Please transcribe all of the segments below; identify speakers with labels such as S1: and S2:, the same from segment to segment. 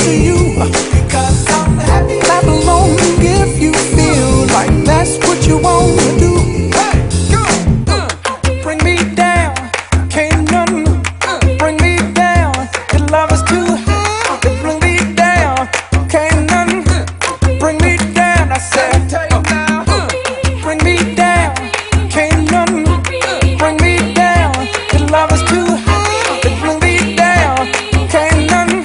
S1: is you. Because I'm happy. Clap along if you feel like that's what you want to do. Hey, go! Bring me down, can't none bring me down. Your love is too high to bring me down. Can't none bring me down. I said, bring me down, can't none bring me down. Your love is too high to bring me down. Can't none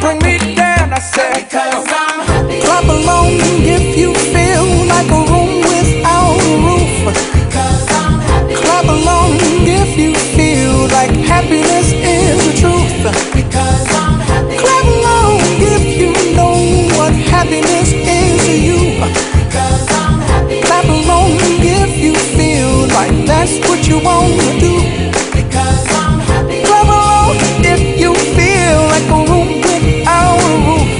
S1: bring me down. I said, because I'm happy. Clap along if you feel like a room without a roof. Because I'm happy. Clap along if you feel like happiness is the truth. Because I'm happy. Clap along if you know what happiness is to you. Because I'm happy. Clap along if you feel like that's what you want to do. Because I'm happy. Clap along if you feel like a room without a roof.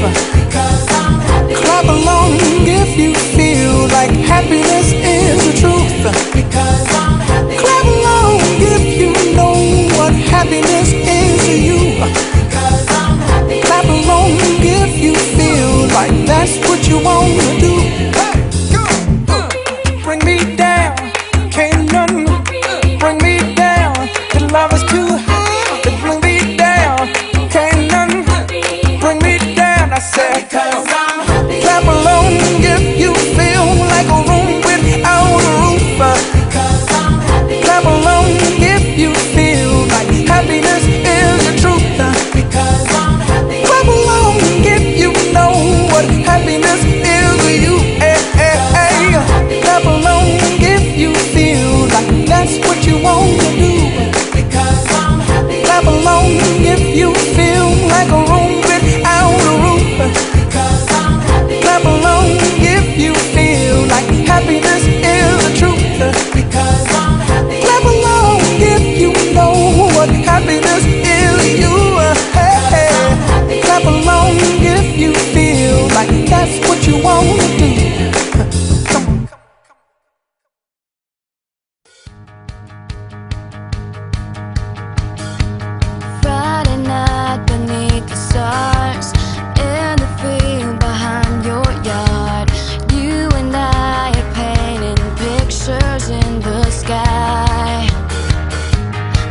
S1: Because I'm happy. Clap along if you feel like happiness is the truth. Because I'm happy. Clap along if you know what happiness is to you. Because I'm happy. Clap along if you feel like that's what you want to do. Hey, go! Bring me down, can't none bring me down. Your love is too high to bring me down. Can't none bring me down. I said, because I'm happy. Clap along if you feel like a room without a roof. Because I'm happy. Clap along if you feel like happiness is the truth. Because I'm happy. Clap along if you know what happiness is to you. Hey, hey, hey. Clap along if you feel like that's what you want to do. Because I'm happy. Clap along if you feel like a room without a roof. Because I'm happy. Clap along if you feel like happiness is the truth. Because I'm happy. Clap along if you know what happiness is to you. Hey, hey. Clap along if you feel like that's what you want to do. Come on.
S2: Friday night beneath the stars, in the field behind your yard, you and I are painting pictures in the sky.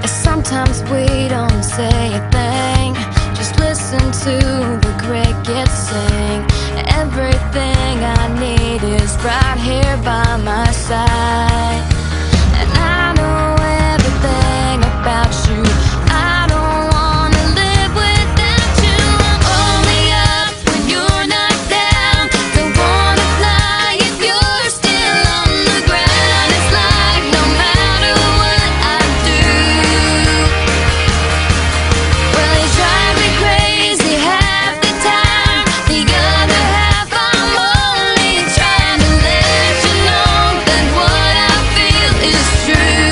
S2: And sometimes we don't say a thing, just listen to the crickets sing. Everything I need is right here by my side. And I know everything about you. I don't wanna live without you. I'm only up when you're not down. Don't wanna fly if you're still on the ground. It's like no matter what I do, well, you drive me crazy half the time. The other half I'm only trying to let you know that what I feel is true.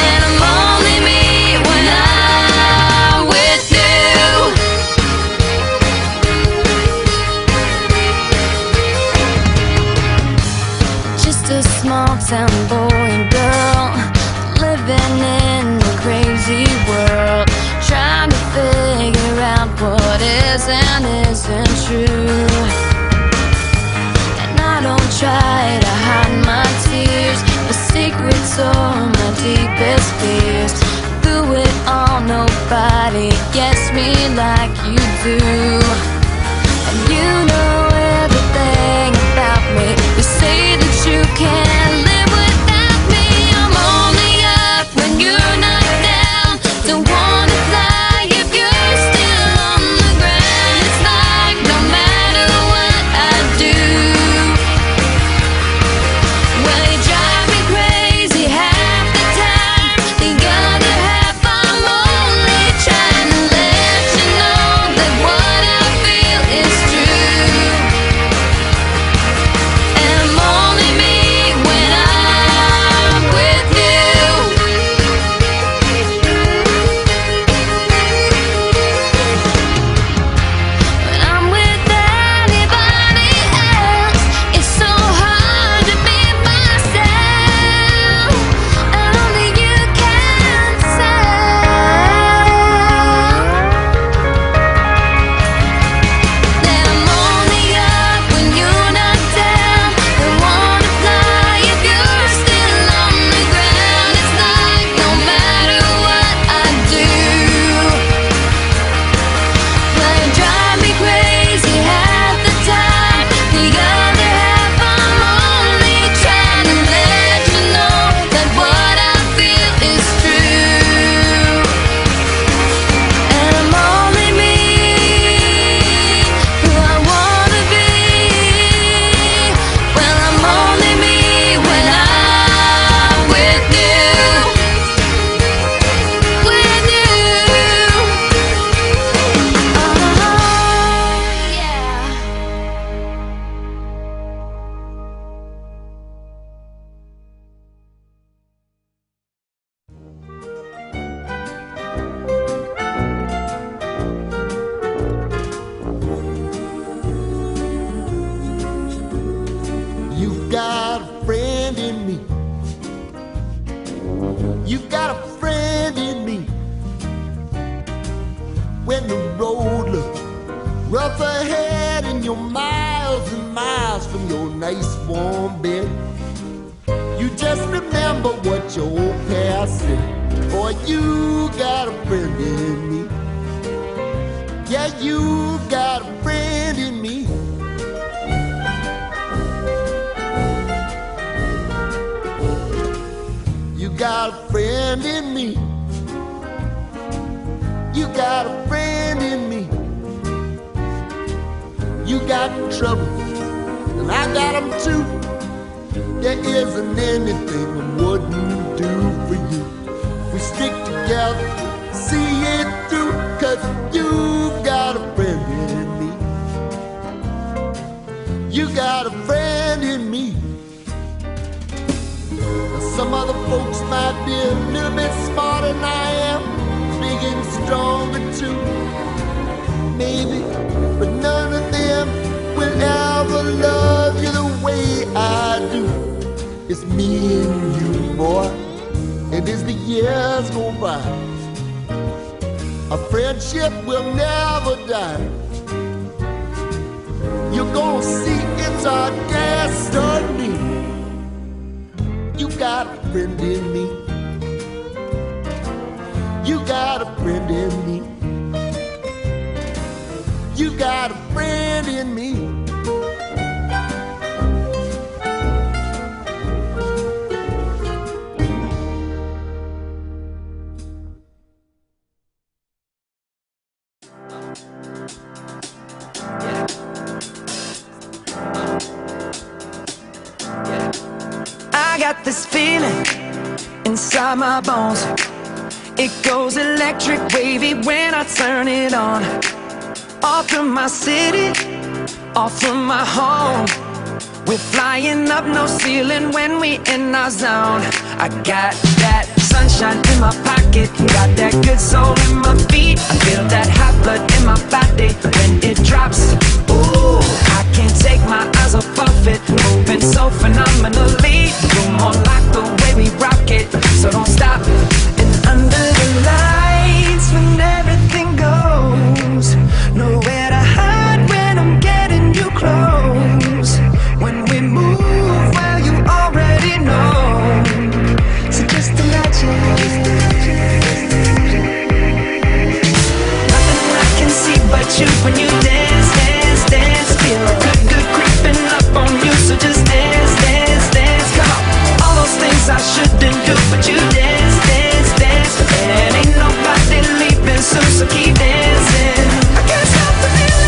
S2: And I'm only me when I'm with you. Just a small town boy and girl, living in a crazy world, trying to figure out what is and isn't true. And I don't try to hide my tears, the secrets are my deepest fears. Through it all, nobody gets me like you do. And you know everything about me. You say that you can't live without me. I'm only up when you're not down. Don't wanna fly if you're still on the ground. It's like no matter what I do, well, you drive me crazy half the time. The other half I'm only trying to let you know that what I feel is true.
S3: road look rough ahead and you're miles and miles from your nice warm bed, you just remember what your old past said. Boy, you got a friend in me. Yeah, you got a friend in me. You got a friend in me. You got a friend in me. You got trouble, and I got them too. There isn't anything I wouldn't do for you. We stick together, see it through, 'cause you've got a friend in me. You got a friend in me. Now, some other folks might be a little bit smarter than I am, big and stronger too, maybe, but none of them will ever love you the way I do. It's me and you, boy, and as the years go by, our friendship will never die. You're gonna see it's our destiny. You got a friend in me. You got a friend in me. You got a friend in me.
S1: I got this feeling inside my bones. It goes electric wavy when I turn it on. Off from my city, off from my home. We're flying up, no ceiling when we in our zone. I got that sunshine in my pocket, got that good soul in my feet. I feel that hot blood in my body when it drops. Ooh, I can't take my eyes off of it, moving so phenomenally. You're more like the way we rock it, so don't stop. And under the lights when everything goes, nowhere to hide when I'm getting you close. When we move, well, you already know. So just imagine. Nothing I can see but you when you dance, dance, dance. Feel good, good creeping up on you. So just dance, dance, dance. Come on. All those things I shouldn't do, but you dance, dance, dance. And ain't nobody leaving soon, so keep dancing. I can't stop the feeling.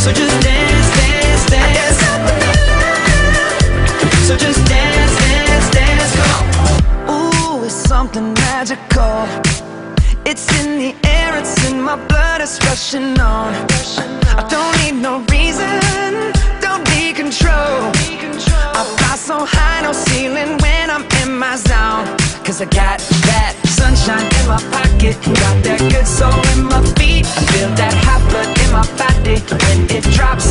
S1: So just dance, dance, dance. I can't stop the feeling. So just dance, dance, dance. Come on. Ooh, it's something magical. It's in the air, it's in my blood, it's rushing on. I don't need no reason, don't need control. I fly so high, no ceiling when I'm in my zone. 'Cause I got that sunshine in my pocket, got that good soul in my feet. I feel that hot blood in my body when it drops.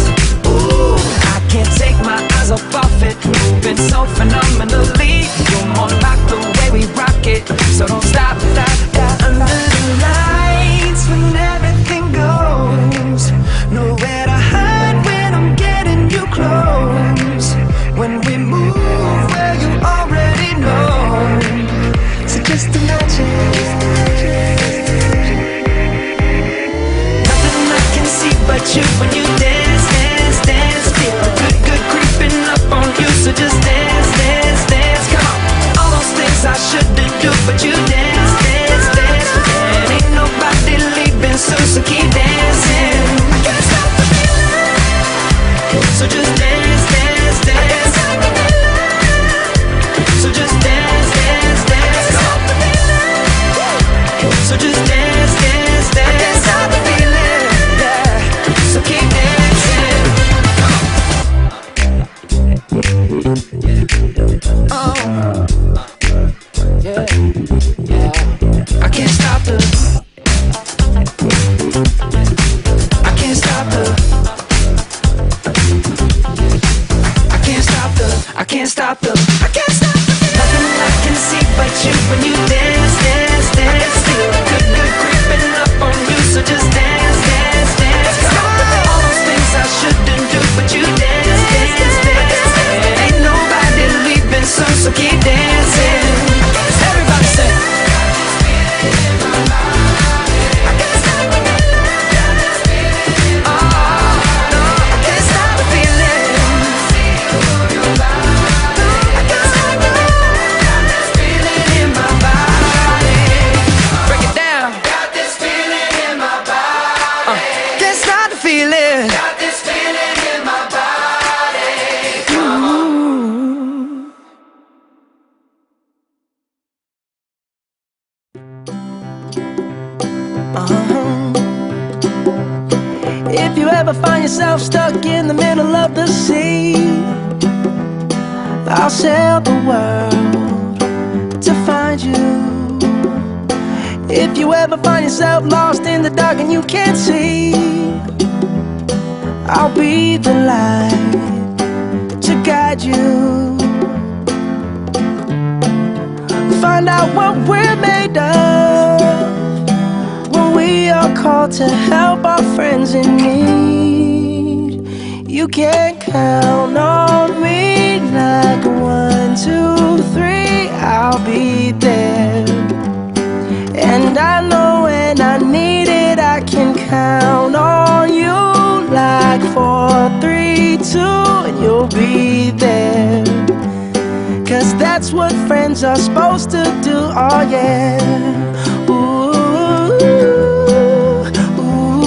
S1: Ooh, I can't take my eyes off of it, moving so phenomenally. You're more like the way we rock it, so don't stop, stop, stop. Under the lights when everything goes, nowhere to hide when I'm getting you close. When we move, well, you already know. So just imagine. Nothing I can see but you when you dance, dance, dance. Feel good, good creeping up on you. So just dance, dance, dance. Come on. All those things I shouldn't do, but you dance, dance, dance. And ain't nobody leaving soon, so keep dancing. I can't stop the feeling. So just dance, dance, dance. So just dance, dance, dance. So just dance, dance, dance. I can't stop the feeling. Yeah. So keep dancing. Oh. Yeah. Yeah. I can't stop the. I can't stop the. I can't stop the. I can't stop the. I can't stop the. Nothing I can see but you when you dance, dance, dance. Feel good, good creeping up on you, so just If you ever find yourself stuck in the middle of the sea, I'll sail the world to find you. If you ever find yourself lost in the dark and you can't see, I'll be the light to guide you. Find out what we're made of when we are called to help our friends in need. You can count on me like 1, 2, 3, I'll be there. And I know when I need it, I can count on you like 4, 3, 2, and you'll be there. 'Cause that's what friends are supposed to do, oh yeah. Ooh, ooh,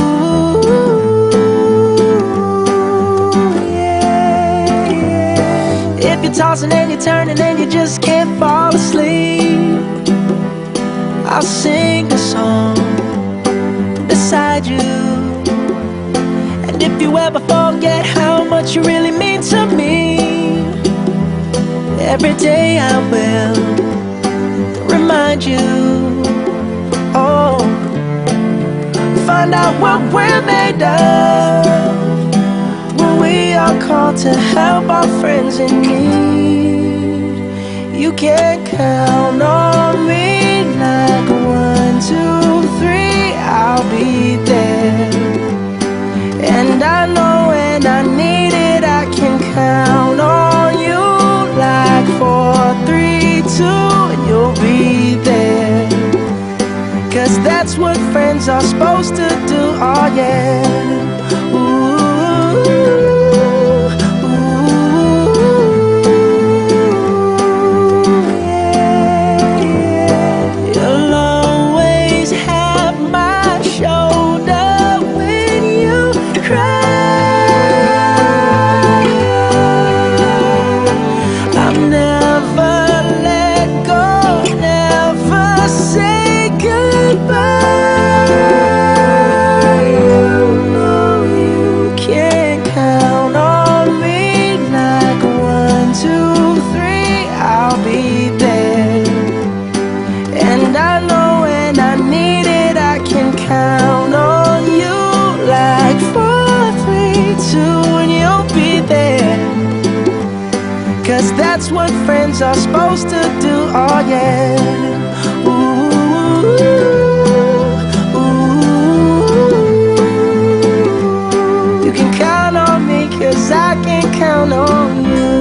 S1: yeah, yeah. If you're tossing and you're turning and you just can't fall asleep, I'll sing a song beside you. And if you ever forget how much you really mean to me, every day I will remind you. Oh, find out what we're made of when we are called to help our friends in need. You can count on me like 1, 2, 3, I'll be there. And I know when I need it, I can count on you like 4, 3, 2, and you'll be there. 'Cause that's what friends are supposed to do, oh yeah. Ooh, ooh, yeah, yeah. You'll always have my shoulder when you cry. I'll never let go, never say goodbye. You know you can count on me like 1, 2, 3, I'll be there. And I know when I need it, I can count on you like 4, 3, 2, and you'll be there. 'Cause that's what friends are supposed to do, oh yeah. Ooh, ooh, you can count on me 'cause I can count on you.